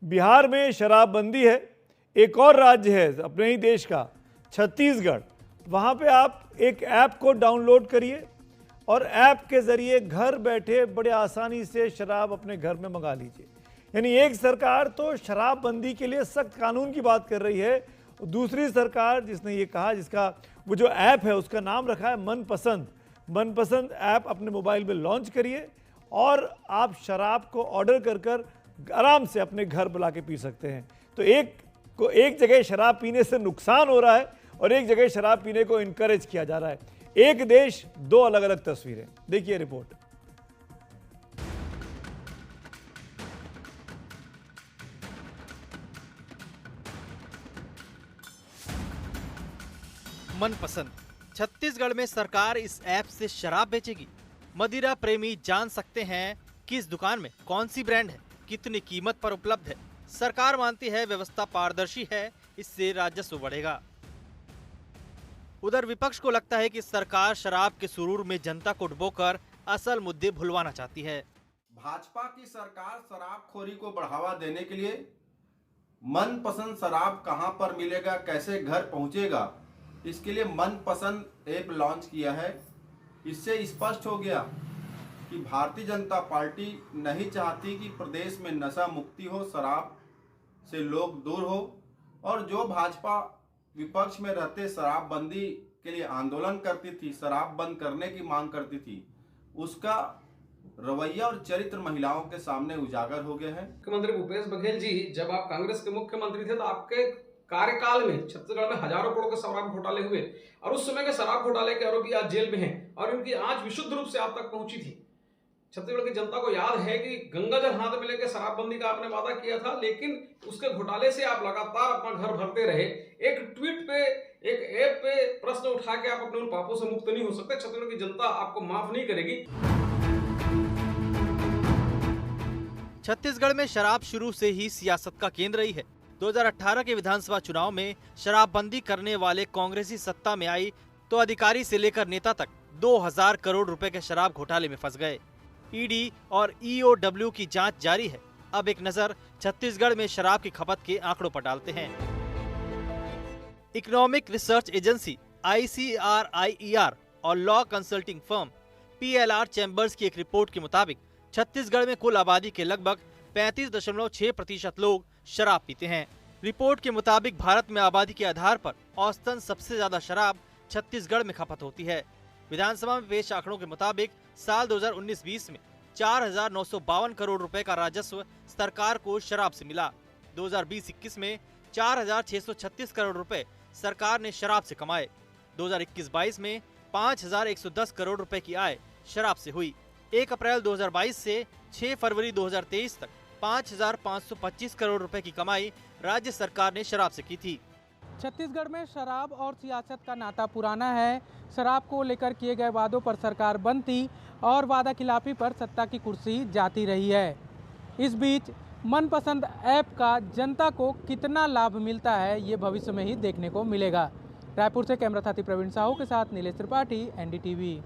बिहार में शराबबंदी है। एक और राज्य है अपने ही देश का, छत्तीसगढ़। वहाँ पे आप एक ऐप को डाउनलोड करिए और ऐप के ज़रिए घर बैठे बड़े आसानी से शराब अपने घर में मंगा लीजिए। यानी एक सरकार तो शराबबंदी के लिए सख्त कानून की बात कर रही है, दूसरी सरकार जिसने ये कहा, जिसका वो जो ऐप है उसका नाम रखा है मनपसंद ऐप अपने मोबाइल में लॉन्च करिए और आप शराब को ऑर्डर कर कर आराम से अपने घर बुला के पी सकते हैं। तो एक जगह शराब पीने से नुकसान हो रहा है और एक जगह शराब पीने को इनकरेज किया जा रहा है। एक देश, दो अलग अलग तस्वीरें। देखिए रिपोर्ट। मनपसंद। छत्तीसगढ़ में सरकार इस ऐप से शराब बेचेगी। मदिरा प्रेमी जान सकते हैं कि इस दुकान में कौन सी ब्रांड है, कितनी कीमत पर उपलब्ध है। सरकार मानती है व्यवस्था पारदर्शी है, इससे राजस्व बढ़ेगा। उधर विपक्ष को लगता है कि सरकार शराब के सुरूर में जनता को डुबोकर असल मुद्दे भुलवाना चाहती है। भाजपा की सरकार शराबखोरी को बढ़ावा देने के लिए मनपसंद शराब कहां पर मिलेगा, कैसे घर पहुंचेगा, इसके लिए मनपसंद ऐप लॉन्च किया है। इससे स्पष्ट हो गया कि भारतीय जनता पार्टी नहीं चाहती कि प्रदेश में नशा मुक्ति हो, शराब से लोग दूर हो, और जो भाजपा विपक्ष में रहते शराबबंदी के लिए आंदोलन करती थी, शराब बंद करने की मांग करती थी, उसका रवैया और चरित्र महिलाओं के सामने उजागर हो गया है। मुख्यमंत्री भूपेश बघेल जी, जब आप कांग्रेस के मुख्यमंत्री थे तो आपके कार्यकाल में छत्तीसगढ़ में हजारों करोड़ के शराब घोटाले हुए और उस समय के शराब घोटाले के आरोपी आज जेल में हैं और उनकी आंच विशुद्ध रूप से आप तक पहुंची थी। छत्तीसगढ़ की जनता को याद है कि गंगाजल हाथ में लेकर शराबबंदी का आपने वादा किया था, लेकिन उसके घोटाले से आप लगातार अपना घर भरते रहे। एक ट्वीट पे, एक ऐप पे प्रश्न उठा के आप अपने उन पापों से मुक्त नहीं हो सकते। छत्तीसगढ़ की जनता आपको माफ नहीं करेगी। छत्तीसगढ़ में शराब शुरू से ही सियासत का केंद्र रही है। 2018 के विधानसभा चुनाव में शराबबंदी करने वाले कांग्रेसी सत्ता में आई तो अधिकारी से लेकर नेता तक 2000 करोड़ रुपए के शराब घोटाले में फंस गए। ईडी और ईओडब्ल्यू की जांच जारी है। अब एक नजर छत्तीसगढ़ में शराब की खपत के आंकड़ों पर डालते हैं। इकोनॉमिक रिसर्च एजेंसी ICRIER और law consulting firm PLR chambers की एक रिपोर्ट के मुताबिक छत्तीसगढ़ में कुल आबादी के लगभग 35.6% लोग शराब पीते हैं। रिपोर्ट के मुताबिक भारत में आबादी के आधार पर औसतन सबसे ज्यादा शराब छत्तीसगढ़ में खपत होती है। विधानसभा में पेश आंकड़ों के मुताबिक साल 2019-20 में 4,952 करोड़ रुपए का राजस्व सरकार को शराब से मिला। 2020-21 में 4,636 करोड़ रुपए सरकार ने शराब से कमाए। 2021-22 में 5,110 करोड़ रुपए की आय शराब से हुई। 1 अप्रैल 2022 से 6 फरवरी 2023 तक 5,525 करोड़ रुपए की कमाई राज्य सरकार ने शराब से की थी। छत्तीसगढ़ में शराब और सियासत का नाता पुराना है। शराब को लेकर किए गए वादों पर सरकार बनती और वादा खिलाफी पर सत्ता की कुर्सी जाती रही है। इस बीच मनपसंद ऐप का जनता को कितना लाभ मिलता है, ये भविष्य में ही देखने को मिलेगा। रायपुर से कैमरा साथी प्रवीण साहू के साथ नीलेश त्रिपाठी, NDTV।